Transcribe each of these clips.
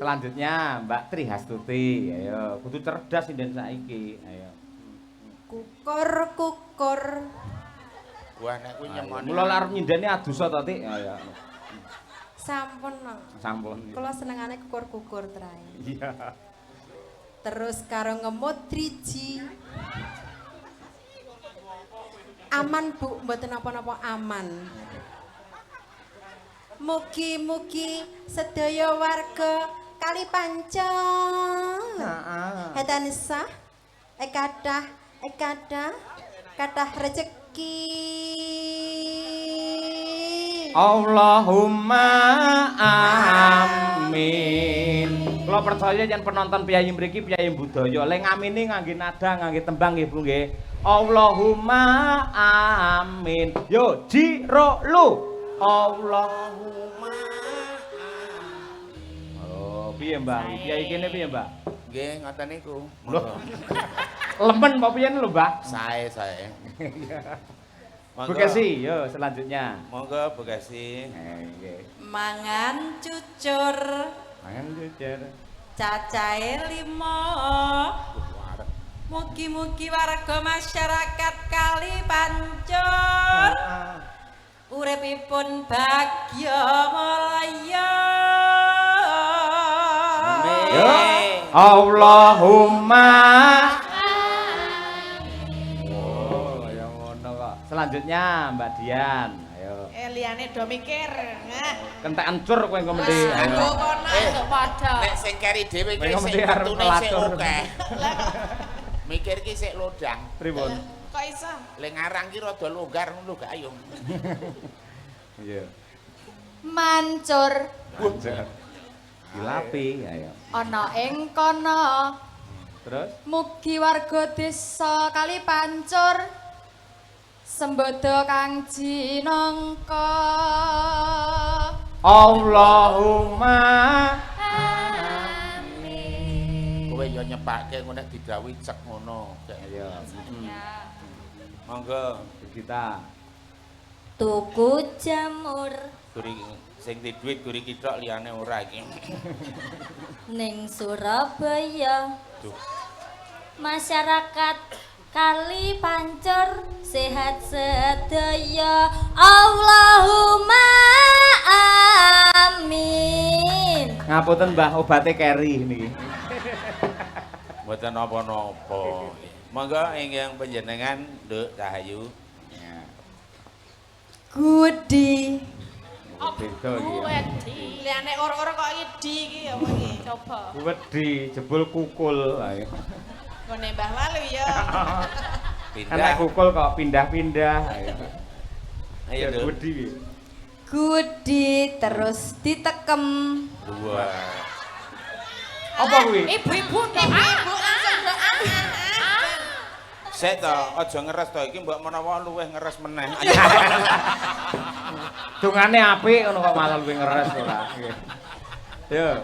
Selanjutnya Mbak Tri Hastuti. Ayo, kudu cerdas sinden saiki. Ayo. Kukur. Wah nek kuwi nyemoni. Mula arep nyindeni adusa to, Tik. Ayo. Sampun. Sampun. Kula senengane kukur trae. Iya. Terus karo ngemut driji. Aman Bu, mboten napa-napa aman. Mugi-mugi sedaya warga Kalipancen. Heeh. Tansah kathah rezeki. Allahumma amin. Kula percaya yen penonton piyayi mriki piyayi budaya, lek ngamini ngangge nada, ngangge tembang nggih Bu nggih. Allahumma amin. Yo jiro lu. Allahumma amin. Oh, piye Mbak? Piyayi kene piye Mbak? Nggih, ngoten niku. Lemen apa piye lho Mbak? Sae. Bekasi, yo selanjutnya. Monggo Bekasi. Nggih. Mangan cucur. Mangan jujur. Cacahe 5. Mugi-mugi warga masyarakat Kalipancen uripipun bagya mulya. Amin. Allahumma oh, ya ngono kok. Selanjutnya Mbak Dian. Ayo. Liyane do mikir. Kentek ancur kowe engko mendhi. Ayo kono padha. Nek sing keri dhewe ki Kowe sing mesti arep metune sik pelatur. akeh. Mikir ki sik lodang. Pripun? Kok iso? Lek ngarang ki rada longgar ngono gak ayo. Iya. Mancur Ancur. Dilapi, ayo. ana ing kono. Terus Mugi warga desa Kalipancur sembodo kang jinangka. Allahumma Kowe yo nyepake ngono nek didhawuhi cek ngono. ayo. Monggo Kita Tuku jamur guri sing di dhuwit guri kitok liyane ora iki. ning Surabaya. Duh. Masyarakat Kalipancur sehat sedaya. Allahumma amin. ngapunten Mbah obate keri niki. Mboten napa-napa. Monggo ingkang panjenengan Nduk Cahayu. Gudi. Beda iki. Wedi. Liyane ora-ora kok idi iki ya iki. Coba. Wedi jebul kukul. Ayo. Ngene Mbah Walu ya. Enak Pindah. kukul kok pindah-pindah. Ayo. Ayo Nduk. Wedi iki. Gudi terus ditekem. Dua. Apa kuwi? Ibu-ibu to. Ibu langsung do Sik to, aja ngeres to iki mbok menawa luweh ngeres meneh. Dungane apik ngono kok malah luwih ngeres ora. Nggih. Yo.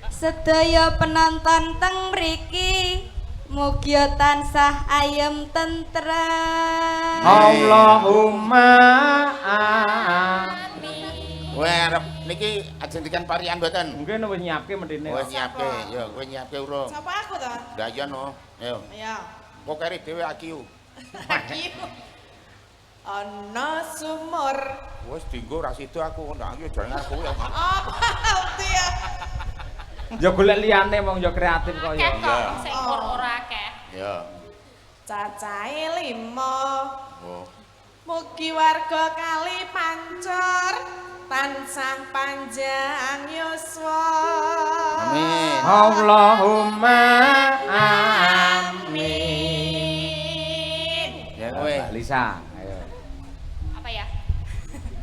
Sedaya penonton teng mriki mugi tansah ayem tentrem. Allahumma amin. Kowe arep niki ajendikan parian mboten? Mungkin wis nyiapke mendine. Kowe nyiapke, yo kowe nyiapke urung. Sapa aku to? Lah iya no. Ayo. Ya. Kok keri dhewe akiu. Ana sumur. Wis dienggo ra sida aku ndak iki jane aku ya. Apa uti ya? Ya golek liyane wong ya kreatif kok ya. Iya. Sing ora akeh. Ya. Cacahe 5. Oh. Mugi warga Kalipancur tansah panjang yuswa. Amin. Allahumma amin. Ya kowe. Mbak Lisa, ayo. Apa ya?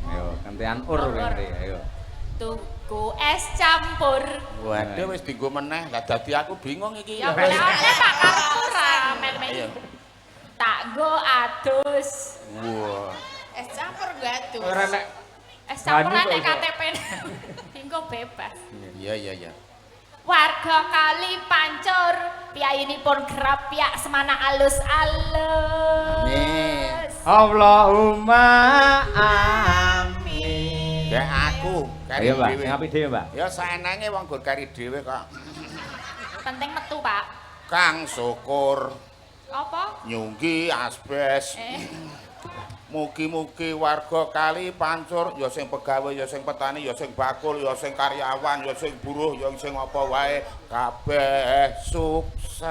Ayo, gantian ur kowe, ayo. Tuku es campur. Waduh wis dienggo meneh. Lah dadi aku bingung iki. Ya boleh tak karepku ra men-men. Ayo. Tak go adus. Wah. Es campur gak adus. Ora nek Es campur Banyu nek kok iso. KTP. Tinggo bebas. Iya. Warga Kalipancur piyayinipun gerap piyak semana alus-alus. Amin. Allahumma amin. Kayak aku kari Ayo, Mbak, dhewe. sing apik dhewe, Mbak. Ya saenenge wong gur kari dhewe kok. Penting metu, Pak. Kang syukur Apa? nyunggi asbes. Mugi-mugi warga kali pancur ya sing pegawe ya sing petani ya sing bakul ya sing karyawan ya sing buruh ya sing apa wae kabeh sukses.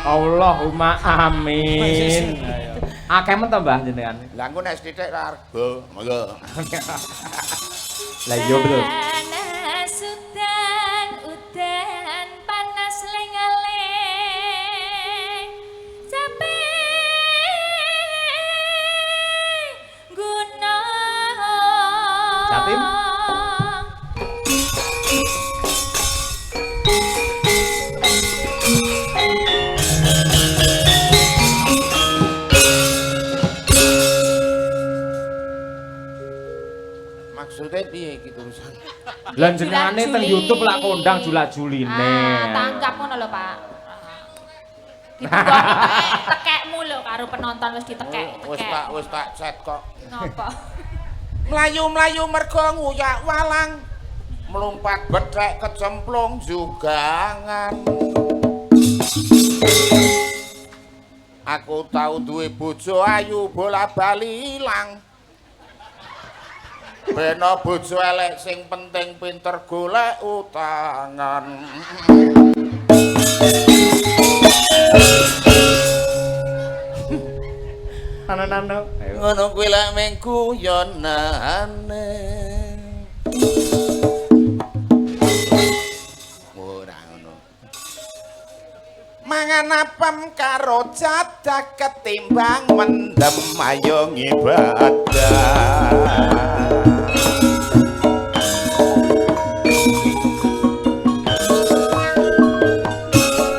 Allahumma amin. Akeh men to Mbah jenengan. Lah engko nek sithik argo. Monggo. Lah iya betul. Panas udan panas lengaleng capek gunung Jatim? Maksudnya piye iki terusan? Lah jenengane teng YouTube lak kondang jula-juline. tanggap ngono lho Pak ditukoni tekekmu lho karo penonton wis ditekek Wis tak chat kok. napa Mlayu-mlayu mergo nguyak walang. Melumpat bethek kecemplung jugangan. Aku tau duwe bojo ayu bola-bali ilang. Bena bojo elek sing penting pinter golek utangan. Nano. Ngono kuwi lek mengku yonane. Ora ngono. Mangan apem karo cadak ketimbang mendem ayo ngibadah.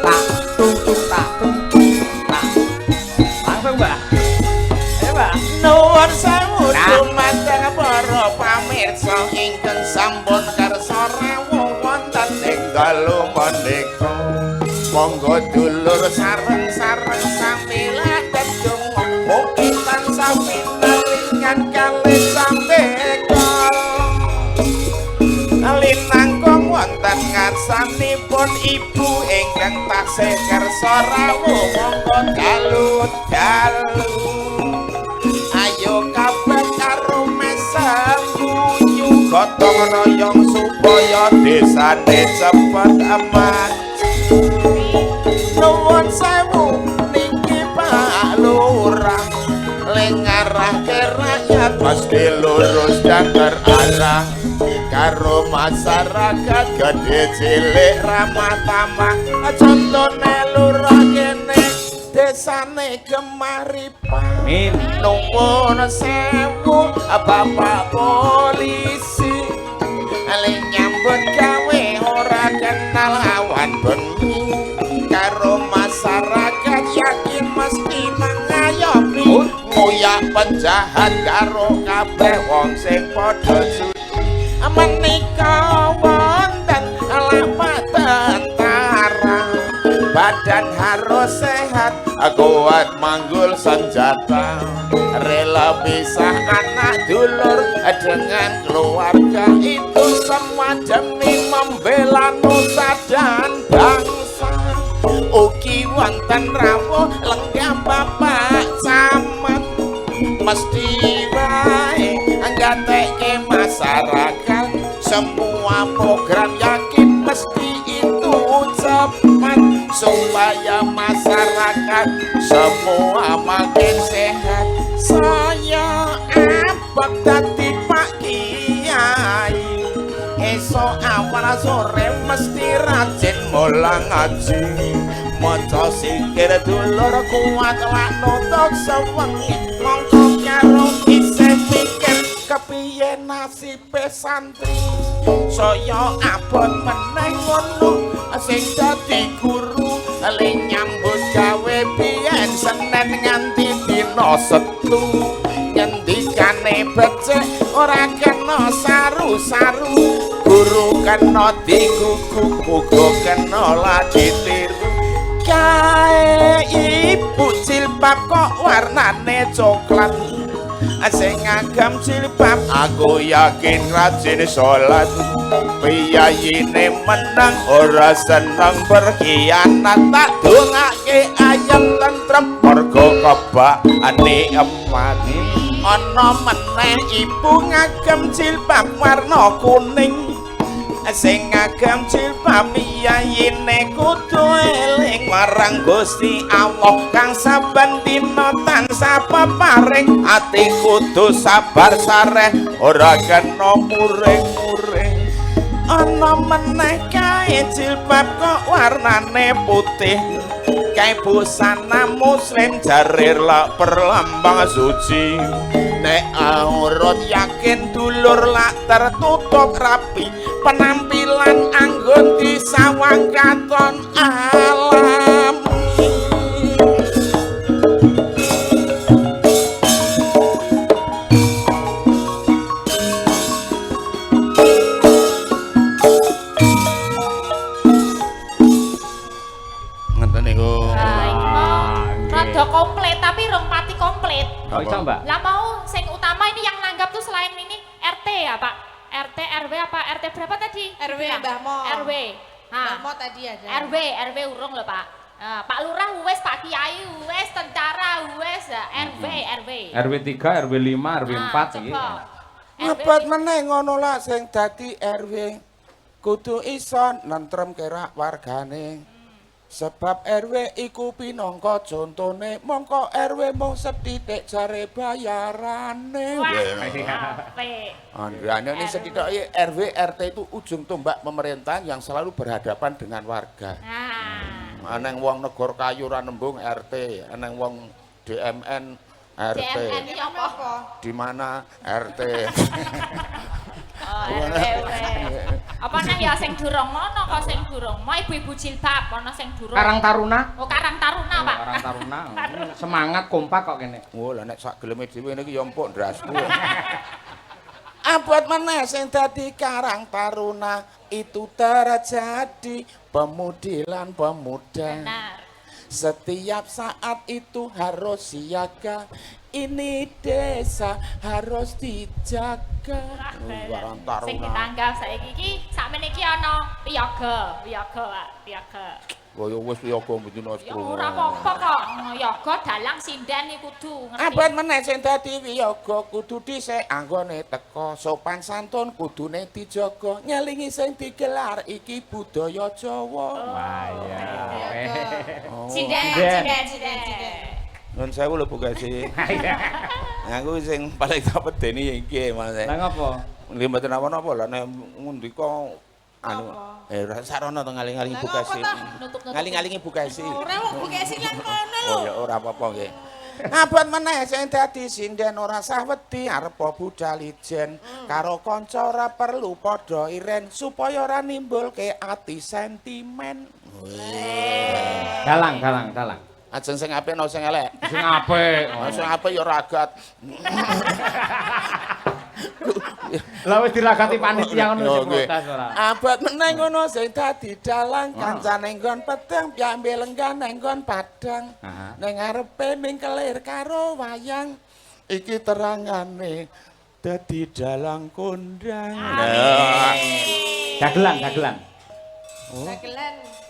Langsung, Mbak. Ayo, Mbak. Nuwun sewu dumateng para pamirsa ingkang sampun kersa rawuh wonten ing dalu menika. Monggo dulur sareng-sareng sami lededung mugi tansah pinaringan kalih sambeka. Linangkung wonten ngarsanipun ibu ingkang taksih kersa rawuh monggo dalu-dalu. Ayo kabeh karo mesem guyu gotong royong supaya desane cepet aman. Nuwun sewu niki Pak Lurah lengarahke rakyat mesti lurus dan terarah karo masyarakat gede cilik ramah tamah contone lurah kene desane Gemaripan. Amin. Nuwun sewu Bapak Polisi ale nyambut gawe ora kenal awan bengi karo masyarakat yakin mesti mengayomi ngoyak penjahat karo kabeh wong sing padha sudi menika wonten lapak tentara badan harus sehat kuat manggul senjata rela pisah anak dulur dengan keluarga itu semua demi membela nusa dan bangsa. Ugi wonten rawuh lenggah Bapak Camat mesti wae nggatekke masyarakat semua program yakin mesti itu cepat supaya masyarakat semua makin sehat. Saya abot dadi Pak Kiai esok awal sore mesti rajin mulang ngaji maca sikir dulur kuat lak nutuk sewengi mongko karo isih mikir kepiye nasibe santri saya abot meneh ngono sing dadi guru le nyambut gawe biyen Senin nganti dina Setu ngendikane becik ora kena saru-saru guru kena diguguk uga kena lagi tiru kae ibu jilbab kok warnane coklat sing ngagem jilbab aku yakin rajin salat piyayine menang ora seneng berkhianat tak dongake ayam tentrem mergo kebakane emat ana meneh ibu ngagem jilbab warna kuning sing ngagem jilbab piyayine kudu eling marang Gusti Allah kang saben dina tansah peparing ati kudu sabar sareh ora kena muring-muring ana meneh kae jilbab kok warnane putih kae busana muslim jarir lak perlambang suci nek aurat yakin dulur lak tertutup rapi penampilan anggun disawang katon alam ngeten niku Rada komplit tapi rong pati komplit. Oh iso Mbak? Lah mau sing utama ini yang nanggap tuh selain ini RT ya Pak? RT, RW apa? RT berapa tadi? RW Nah, Mbah Mo. RW. Mbah Mo tadi ada. RW urung lho Pak. Pak Lurah wes, Pak Kiai wes, tentara wes, RW. RW 3, RW 5, RW 4 iki. Ngebat meneh ngono lah sing dadi RW kudu iso nentrem kerak wargane sebab RW iku pinangka contone mongko RW mung sethithik jare bayarane Andriane ini sethithik RW RT itu ujung tombak pemerintahan yang selalu berhadapan dengan warga aneng wong negor kayu ra nembung RT aneng wong DMN RT. DMN iki apa? Di mana RT? Oh, RW. Apa nang ya sing durung ngono kok sing durung. Mau ibu-ibu jilbab ana sing durung. Karang Taruna. Oh, Karang Taruna, Pak. Karang Taruna. Semangat kompak kok kene. Oh, lah nek sak geleme dhewe niki ya empuk ndrasku. Abot meneh sing dadi Karang Taruna itu terjadi pemudi lan pemuda. Benar. Setiap saat itu harus siaga. Ini desa harus dijaga. Karang Taruna. Sing ditanggap saiki iki sakmene iki ana piyaga, Pak, piyaga. Oh ya wis piyaga mbendina Ya ora apa-apa kok. Yoga dalang sinden iki kudu ngerti. Abot meneh sing dadi wiyaga kudu dhisik anggone teka sopan santun kudune dijaga nyelingi sing digelar iki budaya Jawa. Wah iya. Sinden. Nun sewu lho Bu Gasi. Aku sing paling tak pedeni iki Mas. Lah ngopo? Nggih mboten napa-napa lho nek ngundika anu sarana to ngaling-aling Bu Gasi. Ngaling-alingi Bu Gasi. Ora wong Bu Gasi lan ngono lho. Oh ya ora apa-apa nggih. Abot meneh sing dadi sinden ora sah wedi arep budal ijen karo kanca ora perlu padha iren supaya ora nimbulke ati sentimen. Dalang. Ajeng sing apik no sing elek. Sing apik. Sing apik ya ragat. Lah wis diragati panitia ngono sing protes ora. Abot meneh ngono sing dadi dalang kancane nggon pedang piambe lenggan nang nggon padang. Ning ngarepe mingkelir karo wayang iki terangane dadi dalang kondang. Dagelan. Dagelan.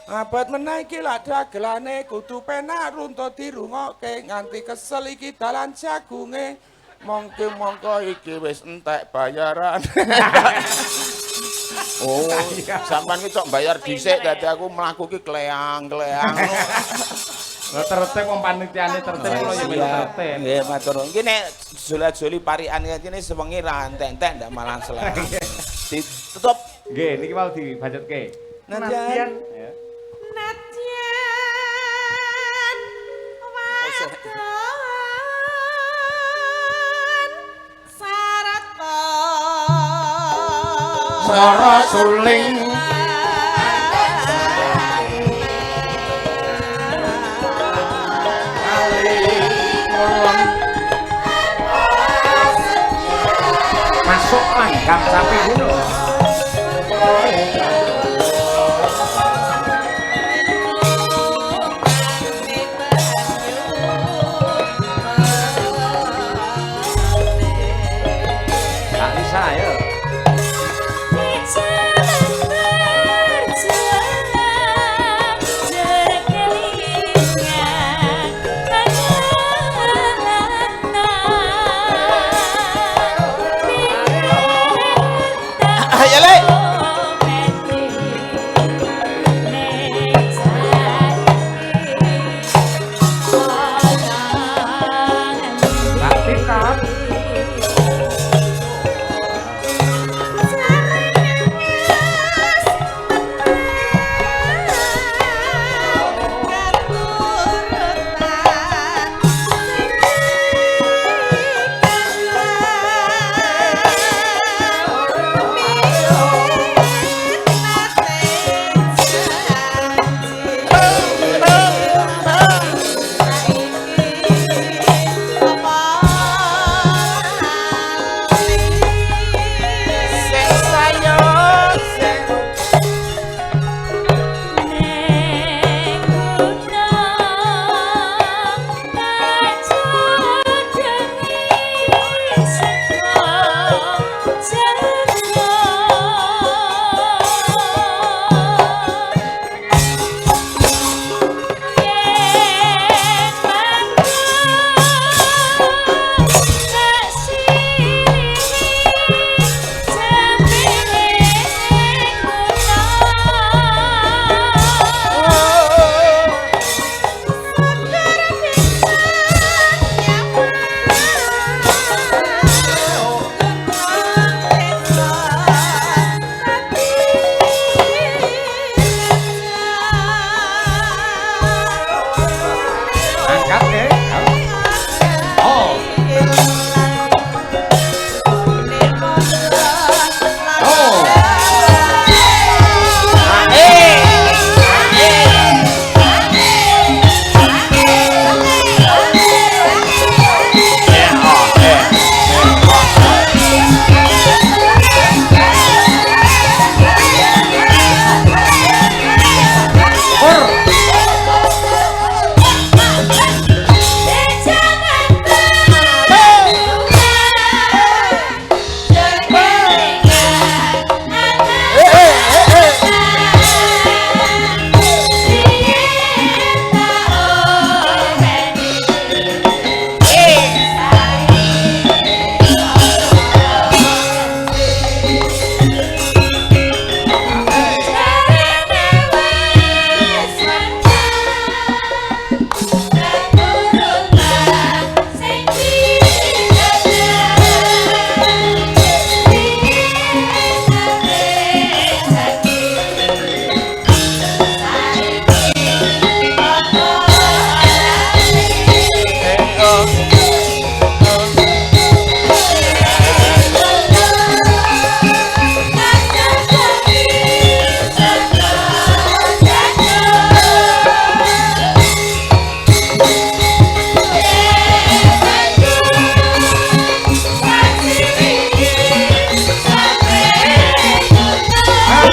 Abot meneh iki lak dagelane kudu penak runtut dirungokke nganti kesel iki dalan jagunge. Mongko iki wis entek bayaran. Oh, sampean iki cok bayar dhisik dadi aku mlaku iki kleang-kleang. Lah tertib wong panitiane tertib kula ya melu tertib. Nggih, matur nuwun. Iki nek jola-joli parikan kene sewengi ra entek-entek ndak malah selek. Ditutup. Nggih, niki mau dibacutke. Nadyan. Ya. Nadyan wadon sarata Sara suling Masuk langgam sapi gunung.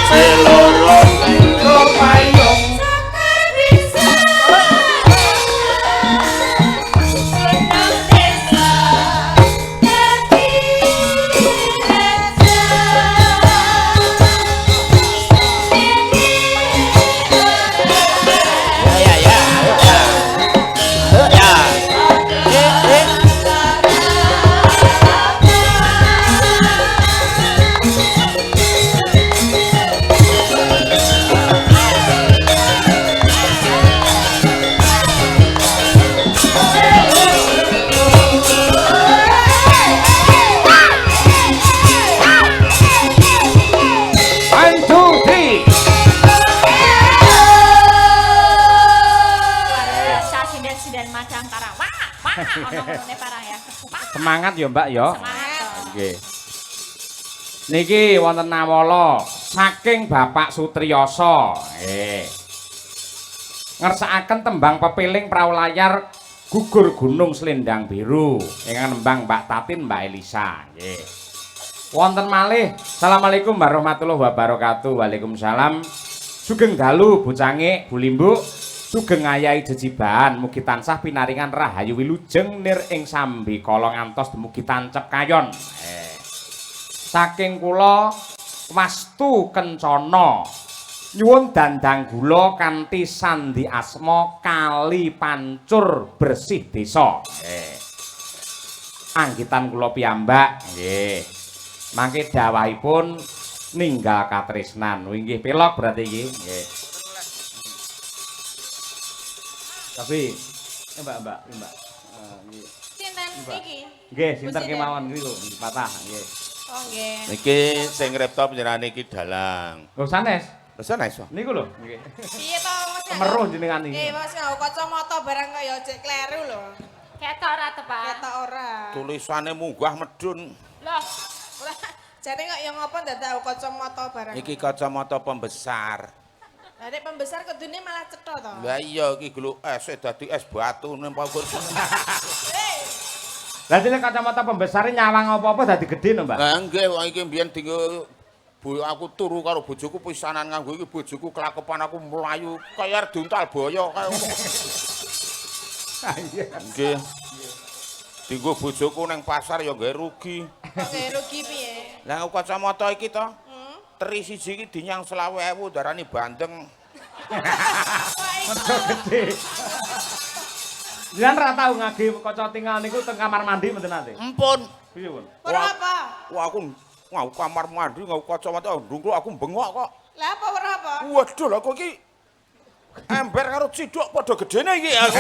seloro sira payung Ono-onone parang ya. Semangat ya Mbak ya. Semangat. Nggih. Niki wonten nawala saking Bapak Sutriyasa. Nggih. Ngersakaken tembang pepiling prawalayar Gugur Gunung Selendang Biru ingkang nembang Mbak Tatin Mbak Elisa. Nggih. Wonten malih. Assalamualaikum warahmatullahi wabarakatuh. Waalaikumsalam. Sugeng dalu bocange Bu Limbuk. Sugeng ayahi jejiban mugi tansah pinaringan rahayu wilujeng nir ing sambi kala ngantos dumugi tancep kayon. Saking kula Wastu Kencana nyuwun dandang gula kanthi sandi asma Kali Pancur Bersih Desa. Anggitan kula piyambak nggih. Mangke dawahipun ninggal katresnan. Inggih pelok berarti iki nggih. Tapi Mbak. Nggih. Sinten iki? Nggih, sinten kemawon niku patah nggih. Oh nggih. niki sing ngripta panjenengane iki Dalang Lho sanes. Pesan iso Niku lho nggih. Piye to Mas? Kemeruh jenengan iki. Mas nggo kacamata barang kaya jek kleru lho. Ketok ora tepak. Ketok ora. tulisane munggah medun Loh, Ora jane kok ya ngopo dadak kacamata barang. iki kacamata pembesar Lah nek pembesar kedune malah cetha to. lah iya iki glu es dadi es batu nempel Lah dene kacamata pembesare nyawang apa-apa dadi gedhe no, Mbak. Lah nggih wong iki mbiyen dinggo aku turu karo bojoku pisanan nganggo iki bojoku kelakepan aku mlayu kaya duntal boyo kaya nggih dinggo bojoku ning pasar ya nggae rugi Oke, rugi piye? lah kacamata iki to teri siji iki dinyang 20.000 darani bandeng Mergo gedhe. Jenengan ra tau ngage kaca tinggal niku teng kamar mandi mboten nate. empun Piye, Pun? Ora apa? wah aku ngau kamar mandi ngau kacamata ndungkul aku bengok kok Lah apa ora apa? waduh lha kok iki ember karo ciduk padha gedene iki aku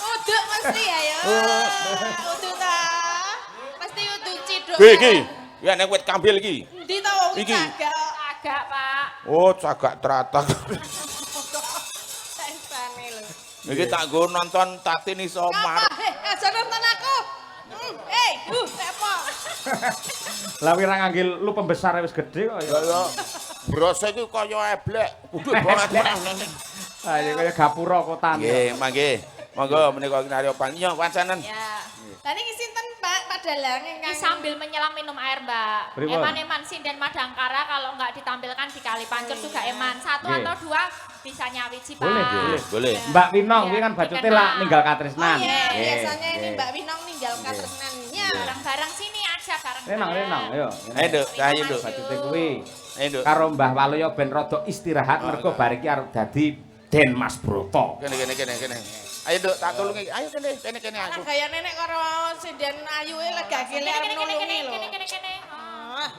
Uduk mesti ya ya. Uduk ta. Mesti uduk ciduk. iki ya nek wit kambil iki Endi ta wong Iki. cagak? agak, Pak. oh cagak teratak Sensane lho. iki tak nggo nonton Tatin Isomar Aja nonton aku. Apa? Lah wira ngangge lu pembesar wis gedhe kok ya. ya brose iki kaya eblek kudu banget Ah ya kaya gapura kotan. nggih mangke monggo menika kinaryopan iya pancenen Ya. Lah niki sinten Pak Dalang Ini ingkang sambil menyelam minum air, Mbak. Pripun? Eman-eman sinden Madangkara kalau nggak ditampilkan di Kali Pancur juga eman. Satu Nggih. atau dua bisa nyawiji, Pak. boleh Mbak Winong kuwi kan Iya, bacute dikenal. lah ninggal Oh katresnan. iya, Nggih, biasanya ini nggih. Mbak Winong ninggal katresnannya. Bareng-bareng sini aja bareng. Renang, ayo. ayo Nduk ayo Nduk Bacute kuwi ayo Nduk karo Mbah Waluyo ben rada istirahat mergo bar iki arep dadi Den Mas Broto. kene ayo Nduk tak tulungi ayo kene aku Lah gaya nenek karo sinden ayu e legake lek arep nulungi lho. Kene. Ah,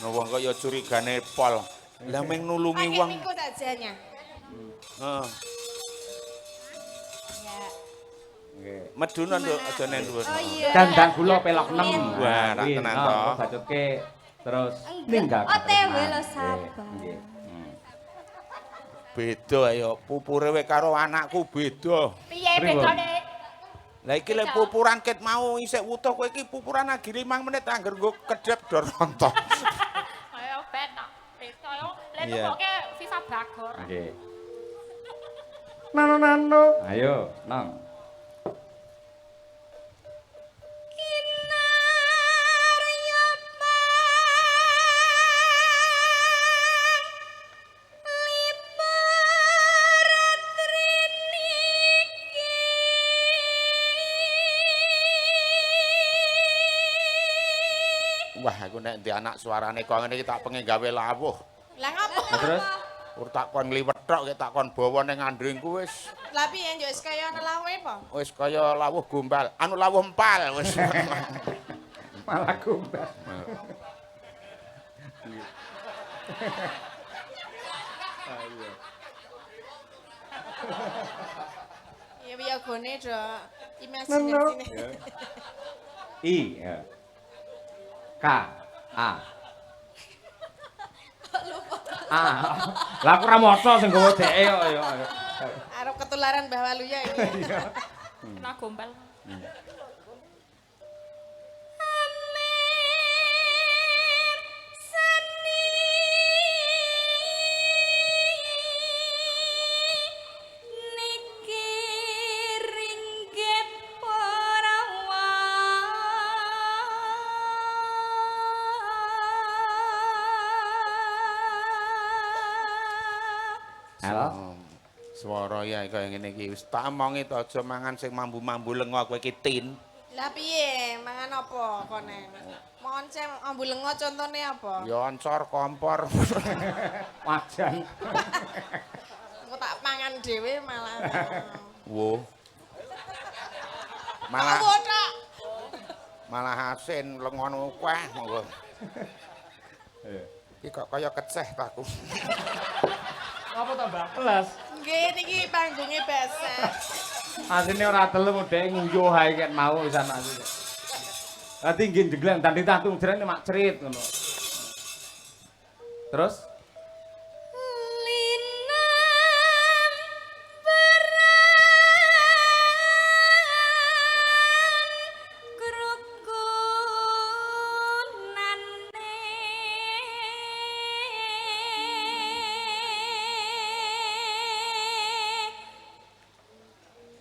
wong kaya curigane pol lah meng nulungi pakai wong niku sajanya. heeh Ya. Nggih. meduna Nduk aja ning dhuwur Oh iya. Dandang gula pelok 6. Wah, ra tenan to. Bacutke terus ninggal. OTW lo katresnan. sabar. Nggih. beda ayo pupure we karo anakku beda Piye Pripun? bedane? lah iki lek pupuran ket mau isih wutuh kowe iki pupuran lagi 5 menit angger nggo kedep do rontok Ayo benak. Ayo lek Iya. nukoke FIFA Bagor. Nggih. Nano. Ayo, Nang. iku nek ndi anak suarane kok ngene iki tak pengen gawe lawuh. Lah ngapa? Nah, terus Ora tak kon ngliwet tok tak kon bawa ning andringku wis. Lah piye yo wis kaya ana lawe apa? Wis kaya lawuh gombal, anu lawuh empal wis. malah gombal. Ya wiyagone do imajinasine. I ya. K A Lah aku ora maca sing nggawa dheke kok ya. Arep ketularan Mbah Waluya iki. Kena gombal. Halo. Swara ya kaya ngene iki wis tak omongi to aja mangan sing mambu-mambu lengo kowe iki tin. Lah piye mangan apa kone? Moncem ambu lengo contone apa? Ya oncor kompor. Wajan. Engko tak pangan dhewe malah. Wo. Malah Malah asin lengono kuah monggo. Iki kok kaya keceh taku. Apa tambah plus? Nggih niki panggonge basah. Asine ora telu dhek nguyuh ae ket mau pisan asine. Dadi nggih jegleng tadi tantung jerene mak cerit ngono. Terus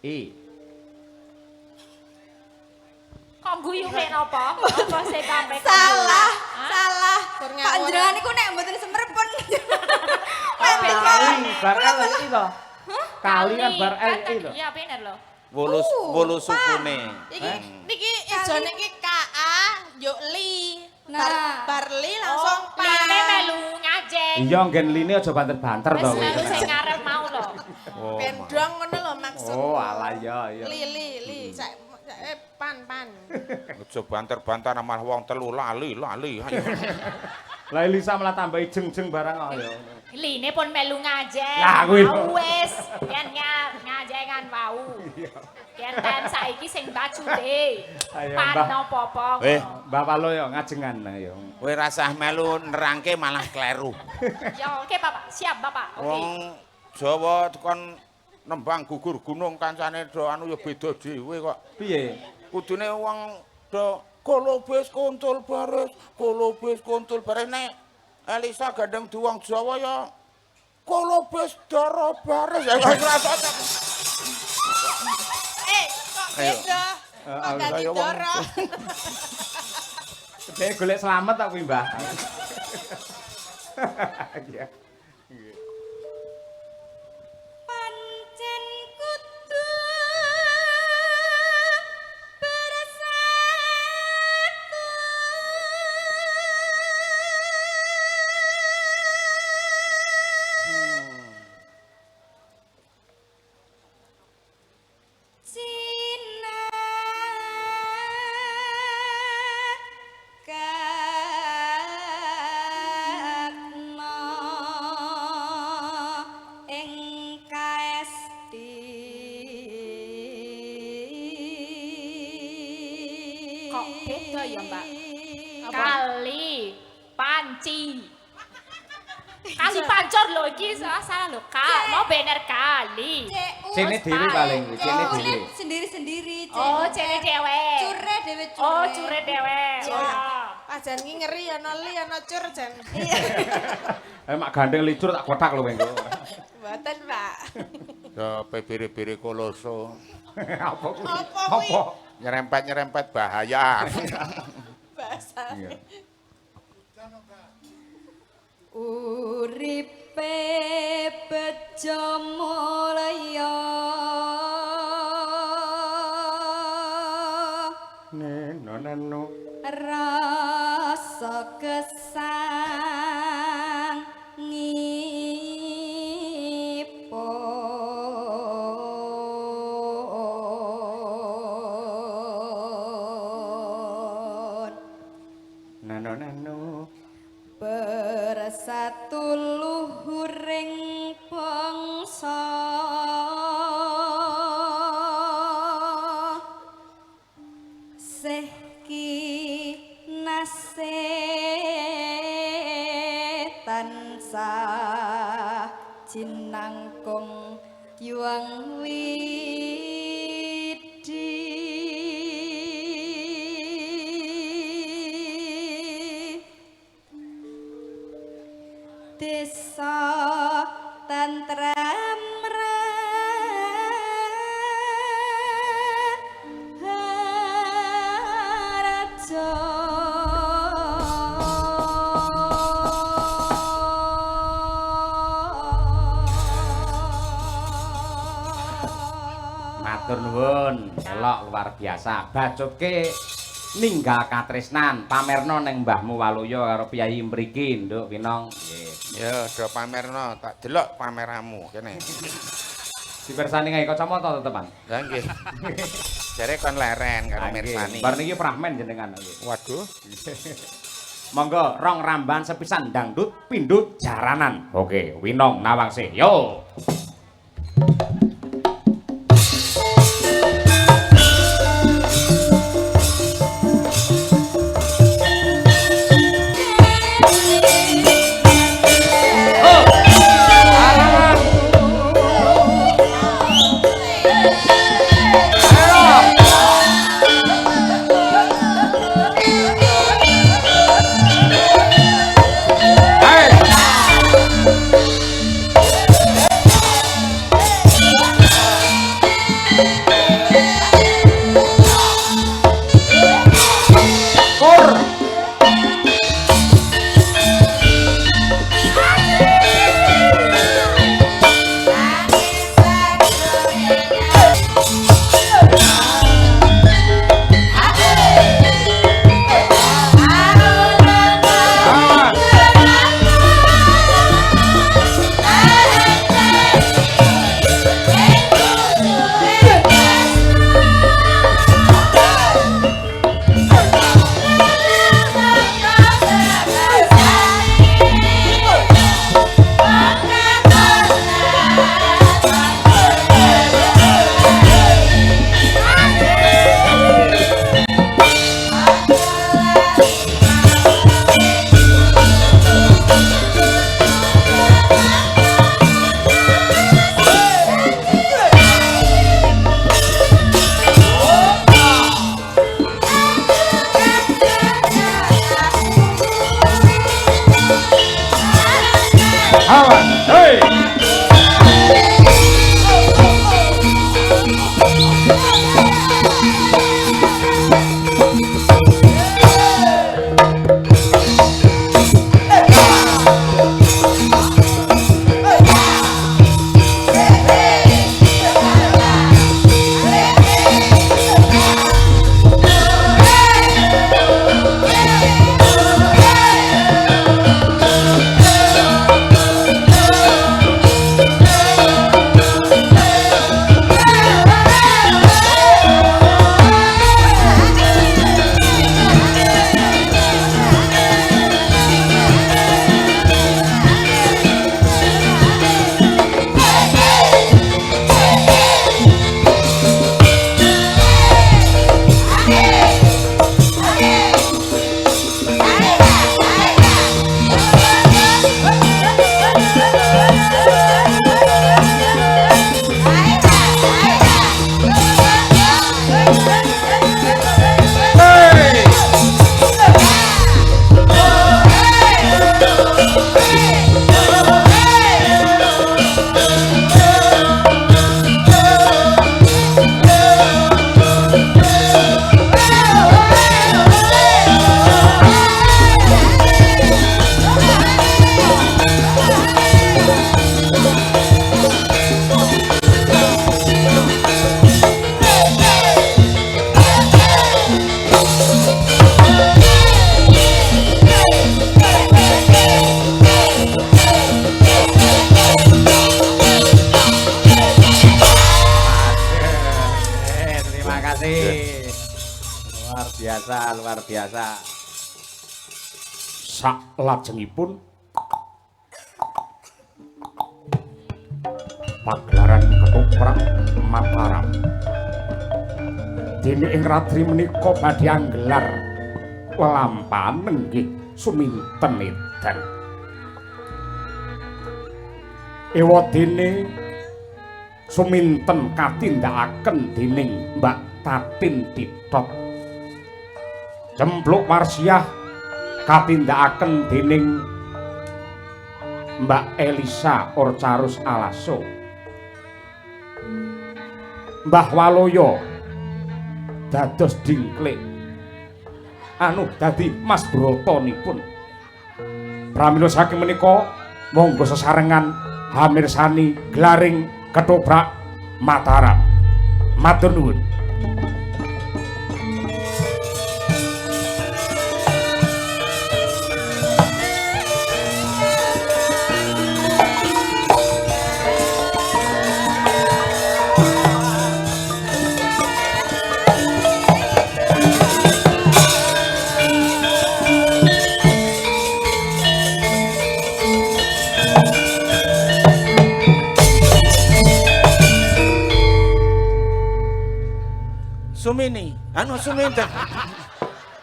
I Kok guyu mek napa? Apa sing sampe Salah, Hah? salah. Kur Pak ngawur. Jenengan niku nek mboten semerpun. kali bar LI to. Kali kan bar LI to. Iya bener lho. Wolu sukune. Niki ijone iki KA yo li. Nah. Bar li langsung Line melu ngajeng. Iya nggen line aja banter-banter to. Wis melu sing ngarep mau lho. Oh, Bendong ngono lho maksud. Oh, alah ya ya. Li. Pan. aja banter-banter malah wong telu lali. Ayo. Lah Elisa malah tambah jeng-jeng barang kok ya. Line pun melu ngajeng. Lah, kuwi. Mau wis yen ngajengan wau. Yen ten saiki sing bajute. Ayo, Pan Mbah. napa-apa. Mbak Palo ya ngajengan ya. Kowe rasah melu nerangke malah kleru. Ya oke Bapak, siap Bapak. Oke. Wong Jawa tekon nembang gugur gunung kancane do anu ya beda dhewe kok. Piye? Kudune wong do kolobes kuntul baris nek Elisa gandeng duwang Jawa ya kolobes dara baris ya rasa. Kok beda? Kok dadi ayo, wong. doro? Dhek golek slamet tak kuwi, Mbah. Iya. Pancen kudu bersatu. Kok beda ya, Mbak? Kali panci. Kali pancor lho iki salah lho. Mau bener kali. Cene dhewe paling, cene dhewe. Sendiri-sendiri. Oh, cene dhewe. Cure dhewe cure. Oh, cure dhewe. Oh. Pajan ki ngeri ana li ana cur jan. Mak gandeng licur tak kotak lho engko. Mboten, Pak. Ya bere-bere koloso. Apa kuwi? Apa kuwi? Nyerempet bahaya. Bahasa. Iya. Uripe bejo mulya Neno rasa satuluhuring bangsa seh kinase tansah jinangkung yuang widi desa tantram Matur nuwun, elok luar biasa. Bacutke ninggal katresnan, pamerno ning mbahmu Waluya karo piyayi mriki, Nduk Winong. Nggih. Ya, do pamerno, tak delok pameramu kene. Dipersani gawe kacamata to, Teman. Lah nggih. Jare kon leren karo mirsani. Bar niki prahmen jenengan nggih. Waduh. Monggo rong ramban sepisan dangdut pindut jaranan. Oke, Winong Nawangse. Yo. Sak lajengipun pagelaran ketoprak Mataram. Dene ing ratri menika badhe anggelar lampahan nggih suminten edan. Ewadene suminten katindakaken dening Mbak Tatin Titot. Jempluk Warsiah katindakaken dening Mbak Elisa Orcarus Alaso. Mbah Waloyo dados dingklik dadi Mas Brotonipun. Pramila saking menika monggo sesarengan hamirsani glaring ketoprak Mataram. Matur nuwun. Sumini, Suminten.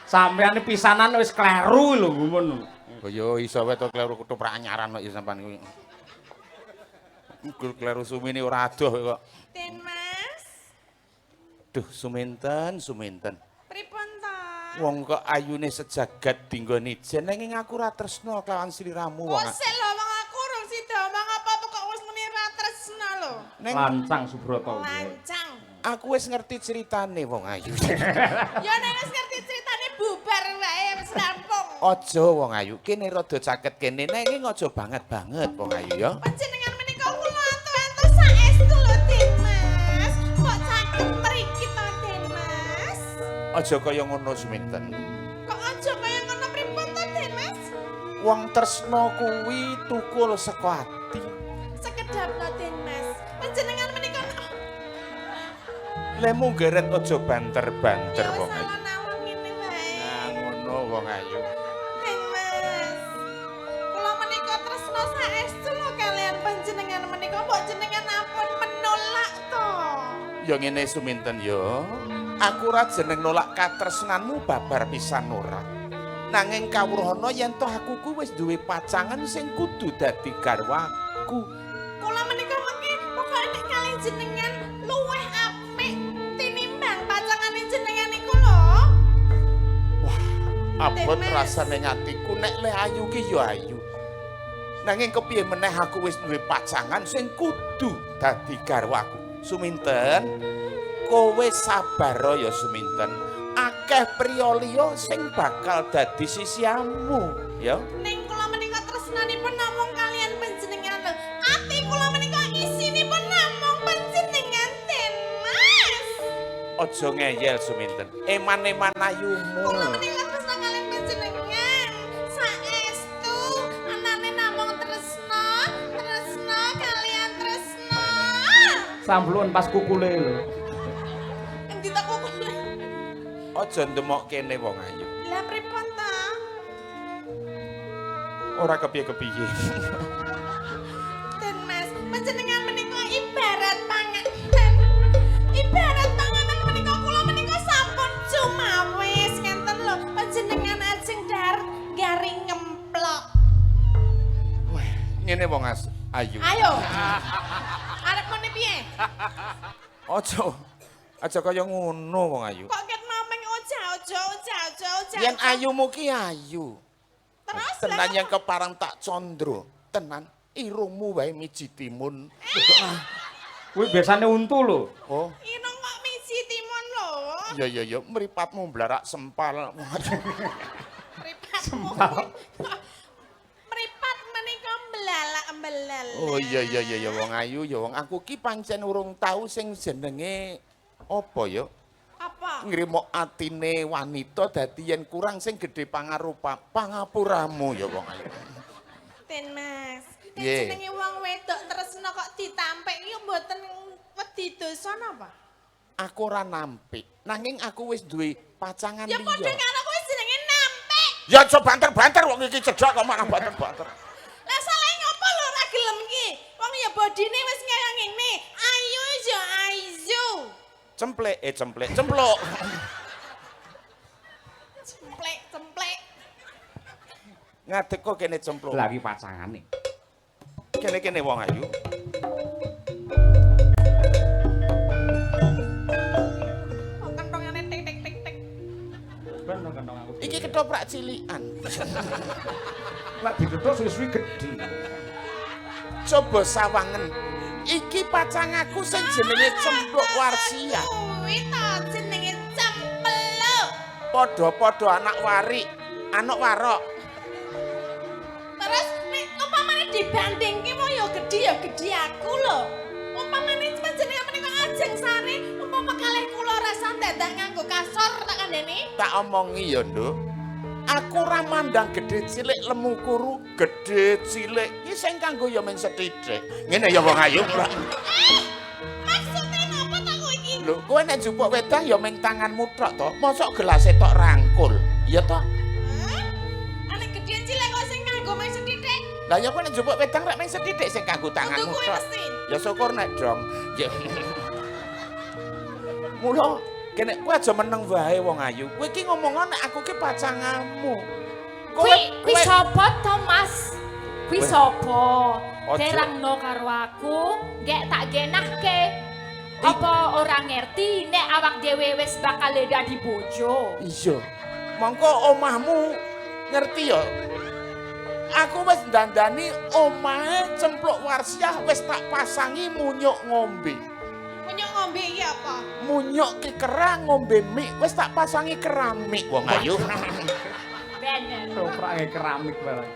Sampeyan pisanan wis kleru lho ngono. Kaya iso wae to kleru ketoprak anyaran kok ya sampean kuwi. Kleru Sumini ora adoh kok. Den Mas, Duh, Suminten. pripun to? Wong kok ayune sejagat dinggone ijen nanging aku ora tresna kelawan sliramu wong. Sik lho wong aku urung sida omong apa-apa kok wis muni ra tresna lho. Neng Lancang Subroto. Lancang. aku wis ngerti ceritane wong ayu. Ya nek wis ngerti ceritane bubar wae wis rampung. Aja wong ayu, kene rada caket kene nanging aja banget-banget wong ayu ya. Panjenengan menika kula antuk-antuk saestu lho Den Mas. Kok caket mriki to Den Mas? Aja kaya ngono Suminten. Kok aja kaya ngono pripun to Den Mas? Wong tresna kuwi tukul saka ati. Sekedap to Den Mas. Panjenengan menika Lemu geret aja banter-banter ya wong wis ayu. alon-alon ngene wae. Nah ngono wong ayu. Den Mas. Kula menika tresna saestu lho kalian panjenengan menika mbok jenengan ampun menolak to. Ya ngene Suminten ya. Aku ora jeneng nolak katresnanmu babar pisan ora. Nanging kawruhana yen toh aku ku wis duwe pacangan sing kudu dadi garwaku. Kula menika mengki pokoke nek kalih jenengan luwih apik tinimbang pacangane jenengan iku lho. Abot Mas. rasane atiku nek le ayu ki ya ayu. Nanging kepiye meneh aku wis duwe pacangan sing kudu dadi garwaku. Suminten, kowe sabar ya Suminten. Akeh priya liya sing bakal dadi sisiamu, ya. Ning kula menika tresnanipun namung kalian panjenengan lho. Ati kula menika isinipun namung panjenengan Den Mas. Aja ngeyel Suminten. Eman-eman ayumu. Kula menika tresna kalian panjenengan. Saestu anane namung tresna kalian tresna. Samblon pas kukule lho. Endi tak kok. Aja ndemok kene wong ayu. Lah pripun ta? Ora kepiye-kepiye. Den Mas, panjenengan menika ibarat panganan. Ibarat panganan menika kula menika sampun cumawis ngenten lho. Panjenengan ajeng garing ngemplok. Wah, ngene wong ayu. Ayo. Arep mene piye? Aja kaya ngono wong ayu. Kok ket mameng oja. Yen ayumu ki ayu. Terus Tenan lah, yang keparang tak condro. Tenan irungmu wae miji timun. Kuwi biasane untu lho. Oh, irung kok miji timun lho. ya mripatmu blarak sempal. Mripatmu. Mripat menika mbelalak-mbelal. Oh iya wong ayu ya wong aku ki pancen urung tau sing jenenge apa ya? Apa? Ngrimok atine wanita dadi yen kurang sing gedhe pangapuramu ya wong ayu. Den Mas, nek Piye? jenenge wong wedok tresna kok ditampik iki mboten wedi dosa napa? Aku ora nampik, nanging aku wis duwe pacangan Ya padha liya. karo kowe jenenge nampik. Ya aja banter-banter wong iki cedhak kok malah banter-banter. Lah salahe ngopo lho ora gelem iki? Wong ya bodine wis kaya ngene Cemplek, cemplok. Cemplek. Ngadeg kok kene cemplok. Lagi pacangane. Kene wong ayu. Kok kentongane tik. Kentong aku. Iki ketoprak cilikan. Lek dituthuk suwi-suwi gedhi. Coba sawangen. Iki pacang aku sing jenenge Cempluk Warsia. Kuwi to jenenge cempluk. Padha-padha anak wari, anak warok. Terus nek umpamane dibandingke mau ya gedhi aku lho. Umpamane panjenengan menika ajeng sare, umpama kalih kula rasa dadak nganggo kasor tak kandhani. Tak omongi ya, Nduk. Aku ora mandang gedhe cilik lemu kuru, gedhe cilik iki sing kanggo ya men sethithik. Ngene ya wong ayu. Maksudnya napa tak kowe iki? Lho, kowe nek njupuk wedang ya men tanganmu tok to. Mosok gelase tok rangkul. Ya to? Anek gedhe cilik kok sing nganggo men sethithik. Lah ya kowe nek njupuk wedang rek men sethithik sing kanggo tanganmu Kudu kuwi tok. mesin. Ya syukur nek dong. Ya. Mula kene kowe aja meneng wae wong ayu. Kowe iki ngomong nek aku ki pacanganmu. Kuwi sapa to, Mas? Kuwi sapa? Ojo. Terangno karo aku, nggek tak genahke. Apa ora ngerti nek awak dhewe wis bakal dadi bojo? Iya. Mongko omahmu ngerti ya. Aku wis dandani omahe Cempluk Warsiah wis tak pasangi munyuk ngombe. Punyuk ngombe iki apa? Munyuk ki kerang ngombe mie wis tak pasangi keramik wong ayu. Bener. Toprake keramik barang.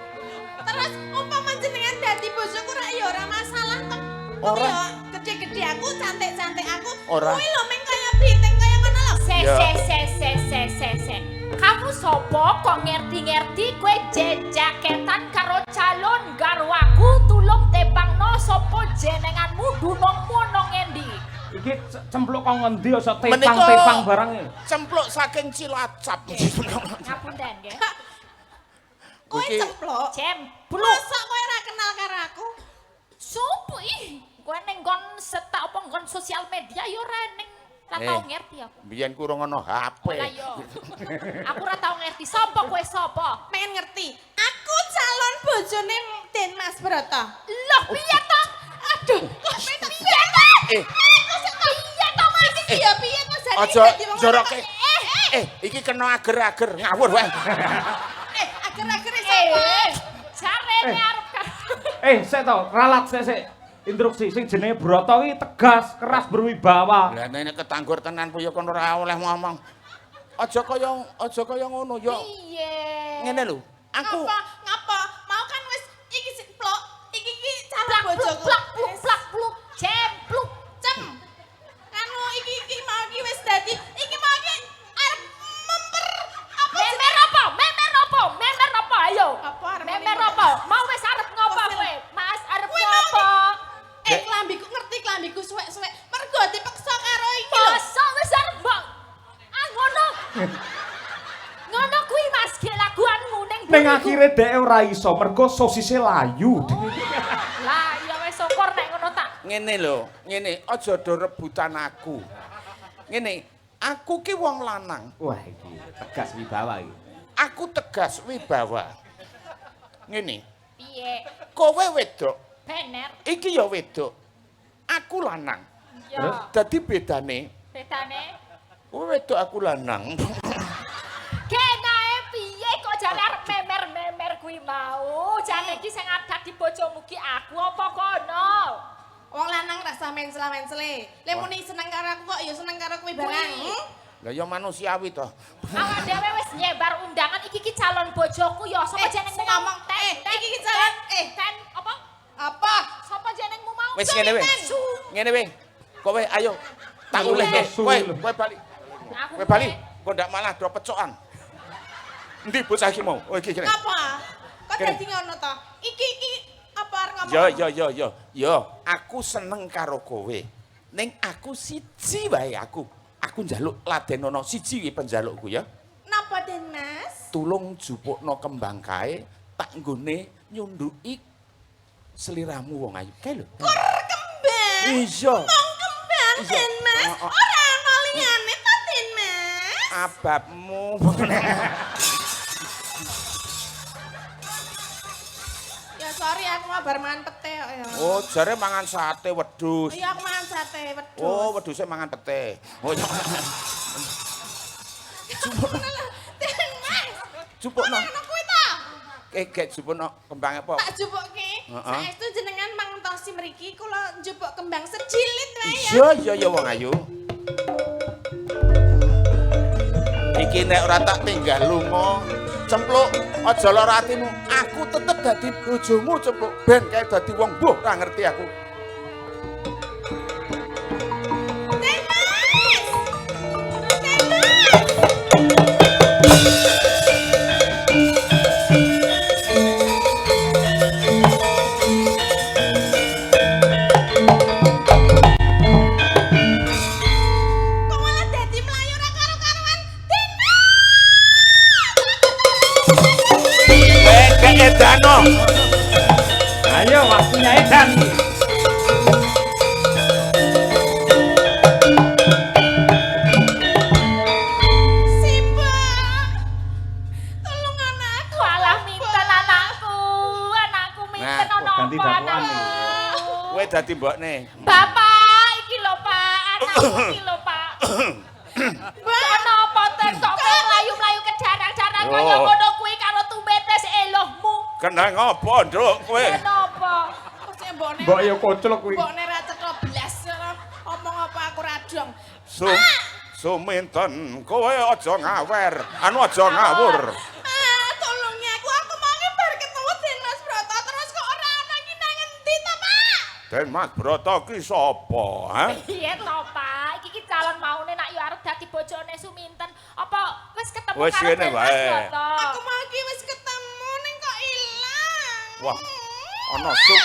Terus umpama jenengan dadi bojoku rak ya ora masalah to. Ora. Ya gede-gede aku, cantik-cantik aku. Ora. Kuwi lho meng kaya bintang kaya ngono lho. Se. Kamu sopo kok ngerti-ngerti kowe jejaketan karo calon garwaku tulung tebangno sopo jenenganmu dunungmu nang endi? Iki cempluk kok ngendi aja Menika- tepang-tepang barang iki. Cempluk saking Cilacap. Ngapunten nggih. Kowe Iki- cemplok. Cempluk. Masa kowe ora kenal karo aku? Sopo ih? Kowe ning nggon setak apa nggon sosial media ya ora ning ora tau ngerti aku. Biyen kurang ono HP. Lah yo. Aku ora tau ngerti sapa kowe sapa? Pengen ngerti. Aku calon bojone Den Mas Broto. Loh piye to? Aduh, kok piye to? Kok sik piye to Mas iki ya piye to jane Aja dadi wong joroke. lanang? Iki kena ager-ager ngawur wae. Akhir-akhir sapa? Jarene arep Sik to, ralat sik. Instruksi sing jenenge Broto iki tegas, keras berwibawa. Lah nek ketanggur tenan puyo kon ora oleh ngomong. Aja kaya ngono yo. Piye? Ngene lho. Aku Ngapa? Mau kan wis iki plok, iki calon plak bojoku. pluk cempluk. Cem. Anu iki mau iki wis dadi iki mau iki arep memper apa Memer apa? Ayo. Apa arep Memer memper? apa? Mau wis arep ngopo kowe? Mas arep Kuwi ngopo? klambiku ngerti klambiku suwek-suwek. Mergo dipeksa karo iki lho. Masa wis arep mbok. Ngono. Ngono kuwi Mas ge laguanmu ning Ning akhire dhek ora iso mergo sosise layu. Lah ya wis syukur nek ngono tak. ngene lho, ngene aja do rebutan aku. Ngene, aku ki wong lanang. Wah iki tegas wibawa iki. Aku tegas wibawa. Ngene, Piye? kowe wedok, Bener. iki ya wedok. Aku lanang. Ya. Dadi bedane, Betane. kowe wedok aku lanang. Kenae piye kok jane arep memer-memer kuwi mau? Jane iki sing adat di bojomu ki aku apa kono? Wong lanang rasa mensela-mensele. Lek muni seneng karo aku kok ya seneng karo kowe barang. Lah ya manusiawi to. Awak dhewe wis nyebar undangan iki ki calon bojoku ya. Sapa jenengmu ngomong iki calon ten apa? apa? Sapa jenengmu mau? Wis ngene weh. Ngene weh. Kowe ayo tak ulih kowe bali. Kowe bali. Kok ndak malah do pecokan. Endi bocah iki mau? Oh iki kene. Apa? Kok Kene. dadi ngono to? Iki apa arep ngomong? Yo, aku seneng karo kowe. Ning aku siji wae aku. Aku njaluk ladenono siji wi penjalukku ya. Napa Den Mas? Tulung jupukno kembang kae tak nggone nyunduki seliramu wong ayu. Kae lho. Kembang. Iya. Kembang Den Mas. Oh. Ora ana ababmu. Ya sorry aku mau bar mangan pete kok ya. Oh, jare mangan sate wedhus. Iya aku mangan sate wedhus. Oh, wedhuse mangan pete. Oh, iya. Jupukno. Ngono kuwi ta? Gek jupukno kembang apa? Tak jupukke. Heeh. Saestu jenengan mangertosi mriki kula njupuk kembang sejilit wae ya. Iya iya wong ayu. Iki nek ora tak tinggal lunga, Cempluk, aja lara atimu. Aku tetep dadi bojomu, Cempluk. Ben kae dadi wong mbuh ora ngerti aku. Edano. Ayo waktunya edan. Simba. Tolong anakku. Walah minten anakku. Anakku minten Nah, ana ganti apa dakwaan nih. anakku? Kowe dadi mbokne. Bapak, iki lho Pak, anakku iki lho Pak. Ana apa tesok mlayu-mlayu ke jarang-jarang kaya Yo. ngono kuwi karo tumetes elohmu. Kenang apa, Nduk, kowe? Kenapa? Kok sik mbokne. Mbok yo koclok kuwi. Mbokne ra cetha blas. Omong apa aku ra dong. Suminten, kowe aja ngawer, anu aja ngawur. Tolong ya aku mau ngibar ketemu Den Mas Broto terus kok ora ana iki nang endi to, Pak? Den Mas Broto ki sapa, ha? Piye to, Pak? Iki calon maune nak yo arep dadi bojone Suminten. Apa wis ketemu Wis karo ngene Den Mas wae. Broto? Aku mau iki wis ketemu ning kok ilang. Wah, ana suk.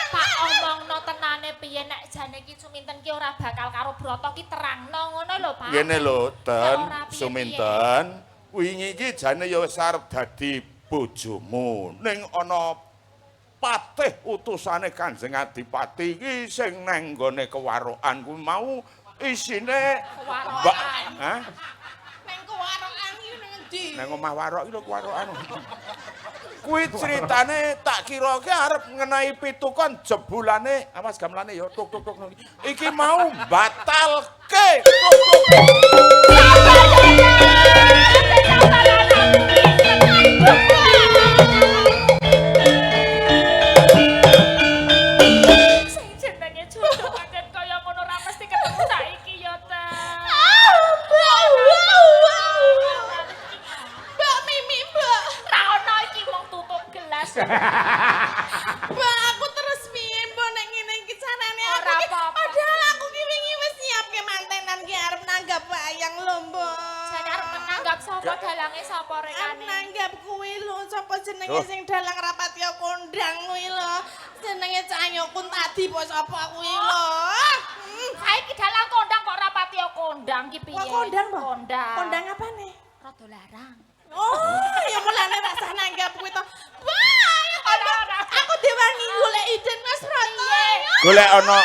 Pak omongno tenane piye nek jane iki Suminten ki ora bakal karo Broto ki terangno ngono lho, Pak. Ngene lho, Den, ora piye-piye. Suminten. Wingi iki jane ya wis arep dadi bojomu. Ning ana patih utusane Kanjeng Adipati iki sing nang nggone kewarokan kuwi mau isine Kewarokan. Hah? Nang kewarokan iki nang endi? Nang omah warok iki lho kewarokan. Kuwi critane tak kira ki arep ngenai pitukan jebulane, awas gamelane ya tuk tuk tuk. Iki mau batalke. Tuk tuk. Sing jenenge jodoh pancen kaya ngono ra mesti ketemu saiki ya, Ta. Mbak Mimi, Mbak. Ra ono iki wong tutup gelas. Mbak, aku terus piye mbok nek ngene iki carane aku Ora iki apa-apa. padahal aku ki wingi wis nyiapke mantenan ki arep nanggap wayang lho, Mbak. Jane arep nanggap sapa dalange sapa Arep rekane. nanggap kuwi lho, sapa jenenge Loh. sing dalang rapatya kondang kuwi lho. Jenenge Canyokun tadi po sapa kuwi lho. Saiki dalang kondang kok rapati kondang ki piye? Kok kondang, Mbak? Kondang. Kondang apane? Rada larang. Oh, ya mulane tak sah nanggap kuwi to. Wah, ya Ora. aku diwangi golek iden Mas Roto. Golek ana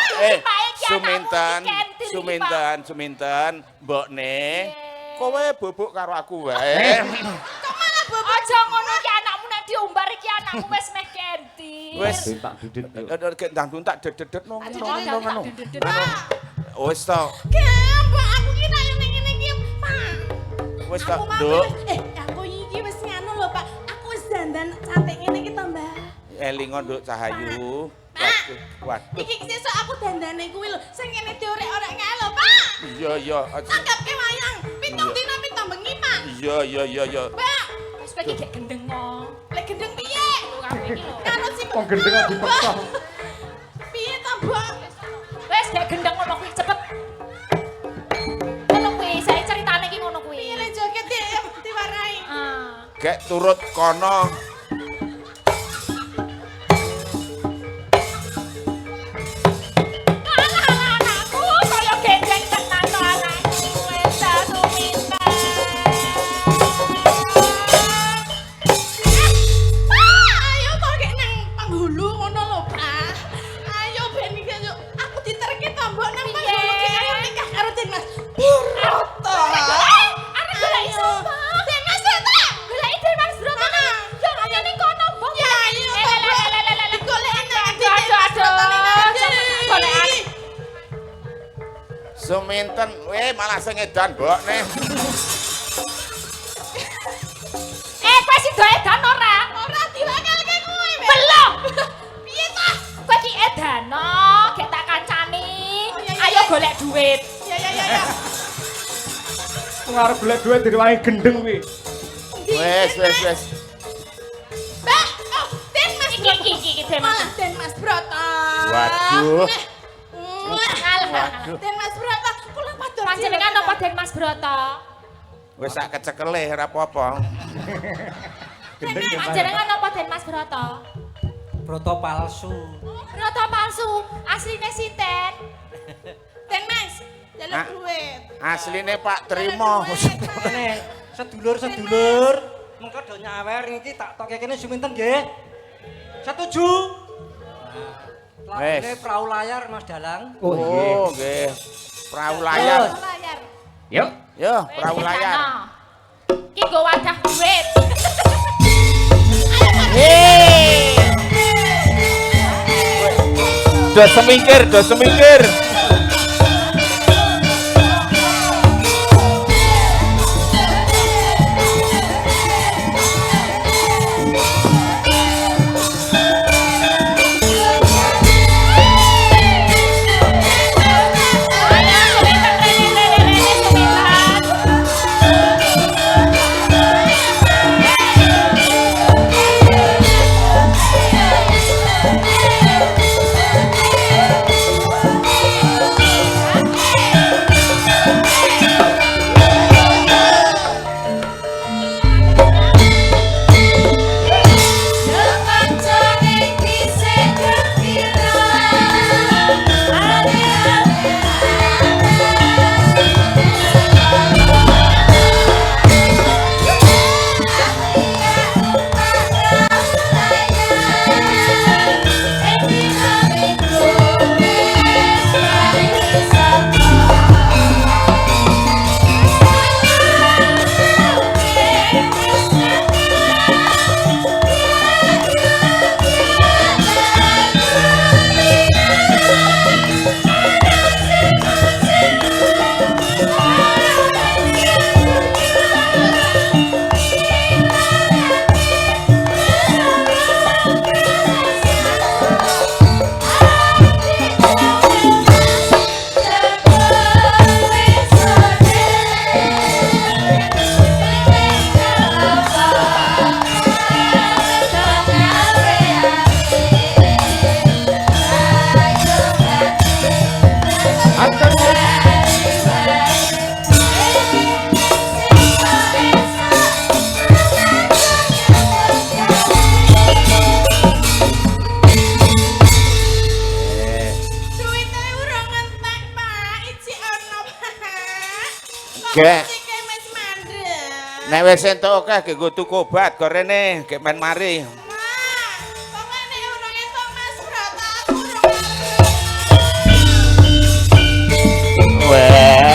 Bae ki Suminten, anakmu dikentil iki, Suminten, Suminten, mbokne. Kowe bubuk karo aku wae. Kok malah bobot Aja ngono iki anakmu nek diumbar iki anakmu wis meh kentir. Wis. Tak didit. Gek ndang tak dedet no ngono. Wis to. Mbak, aku ki nak yo ning ngene iki, Pak. Wis to, Aku mau Nduk. aku iki wis nganu lho, Pak. Aku wis dandan cantik ngene iki to, Mbak. Elingo Nduk Cahayu. Pak. Waduh. Iki sesuk aku dandane kuwi lho, sing ngene diorek-orek kae lho, Pak. Iya iya. Tanggapke wayang, pitung dina pitung bengi, Pak. Iya iya iya iya. Mbak, Wis kowe iki gek gendeng mo. lek gendeng piye? Kamu iki lho. Karo si Wong gendeng kok dipeksa. Piye to, Mbak? Wis gek gendeng ngono kuwi cepet. Ngono kuwi, saya ceritane iki ngono kuwi. Piye lek joget diwarai? Ah. Gek turut kono. Anakku kaya gendeng tenan to anakku wis Suminten. Ayo kok gek nang penghulu ngono lho, Pak. Ayo ben iki yo aku diterke to, Mbok nang penghulu ki ayo nikah karo Den Mas Broto. Suminten, malah sing edan mbokne. Kowe sing do edan ora? Ora diwakelke kowe. Belum. Piye ta? Kowe ki edano, gek tak kancani. Oh, iya, iya, Ayo iya. golek duit. Ya. Ngarep golek duit direwangi gendeng kuwi. Wes. Mbak, oh, Den Mas Iki Den Mas. Malah Den Mas Broto. Waduh. Waduh. Den Mas Broto, kula padha Panjenengan napa Den Mas Broto? Wis sak kecekele ora apa-apa. Panjenengan napa Den Mas Broto? Broto palsu. Broto palsu, asline sinten? Den Mas, jaluk Ah. duit. Asline Pak Trimo. Kene sedulur-sedulur mengko do nyawer iki tak tokke kene suminten nggih. Setuju? Nah, Wes. lagune perahu layar Mas Dalang. Oh, nggih. Perahu layar. Layar. Yuk. Yo, perahu layar. Ki nggo wadah duit. Do semingkir. Ayo suminten rene suminten. Gek. Iki wis mandek. Nek wis entuk akeh ge nggo tuku obat go rene, gek men mari. Nah, pokoke nek urung entuk Mas Broto aku urung Weh.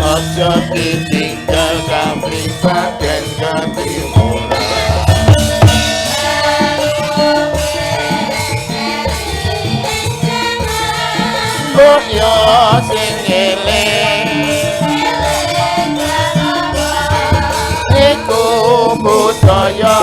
Aja ditinggal kapling baden ketimuran. Mbok yo sing eling iku budaya.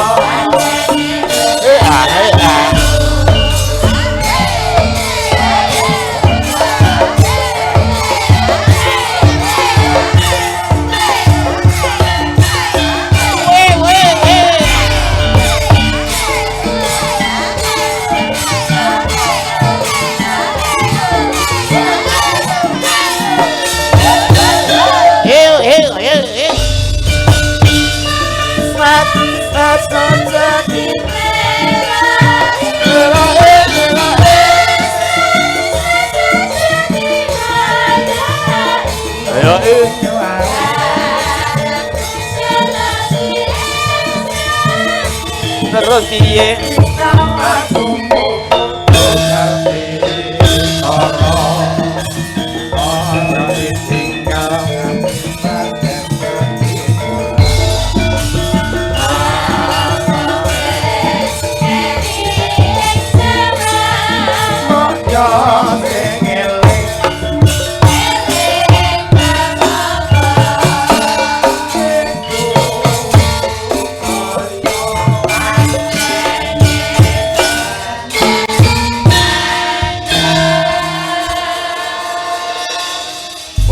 terus piye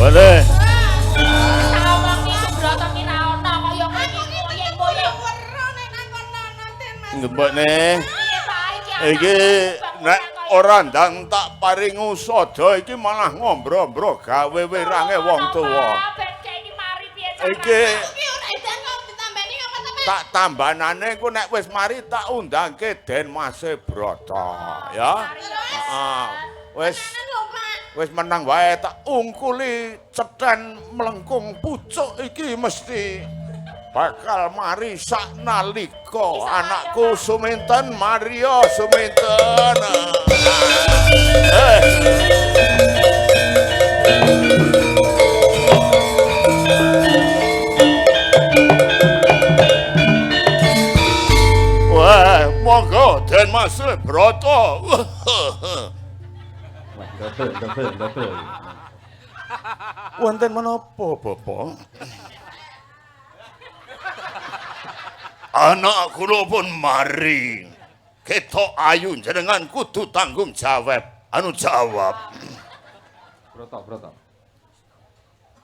boleh ngembok nih iki nek ora ndang tak paring usada iki malah ngombro-mbro gawe wirange wong tuwa iki tak tambanane ku nek wis mari tak undangke Den Mas Broto ya wis menang wae tak ungkuli cethen melengkung pucuk iki mesti bakal mari sak nalika anakku Suminten Mario Suminten wah monggo Den Mas Broto Betul. wonten menapa Bapak anak kula pun mari ketok ayu jenengan kudu tanggung jawab jawab Broto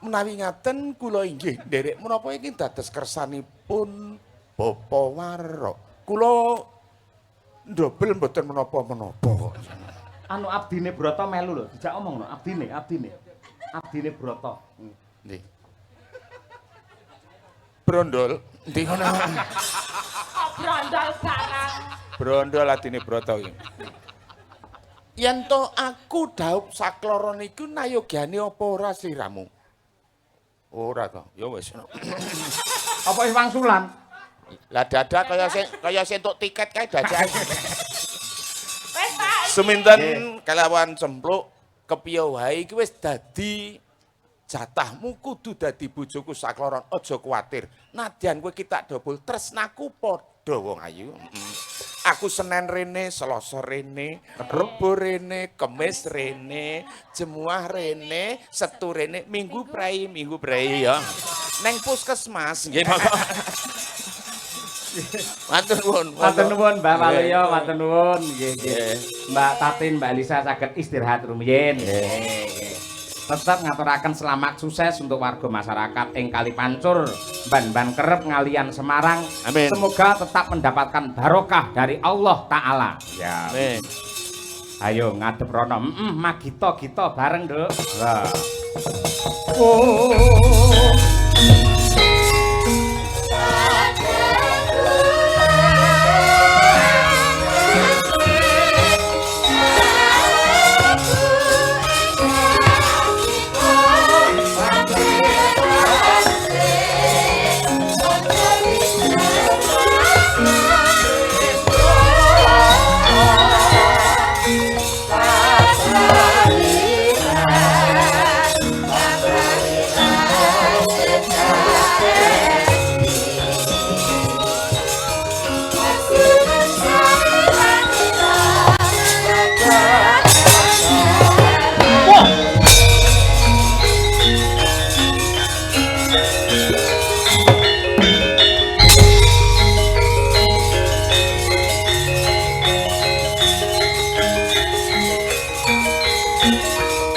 menawi ngaten kula inggih nderek menapa iki dados kersanipun Bapak Warok kula ndobel mboten menapa-menapa kok anu abdine Broto melu lho dijak omong no abdine Broto nggih brondol ndi ngono Brondol barang. brondol adine Broto iki yen to aku dhaup sakloro niku nayogyane apa ora siramu ora to ya wis apa wis wangsulan lah dadak kaya sing entuk tiket kae dadak Wes Pak. Suminten kelawan cempluk kepiye wae iki wis dadi jatahmu kudu dadi bojoku sakloron aja kuwatir nadyan kowe ki tak dobol tresnaku padha wong ayu aku Senen rene Selasa rene Rebo rene Kemis rene Jemuah rene Setu rene Minggu prei ya neng puskesmas nggih matur nuwun Mbak Waluyo matur nuwun nggih Mbak Tatin Mbak Lisa saged istirahat rumiyin tetap ngaturaken selamat sukses untuk warga masyarakat ing Kalipancur ban-ban kerep ngalian Semarang amin semoga tetap mendapatkan barokah dari Allah Ta'ala ya amin ayo ngadep rono magito bareng Nduk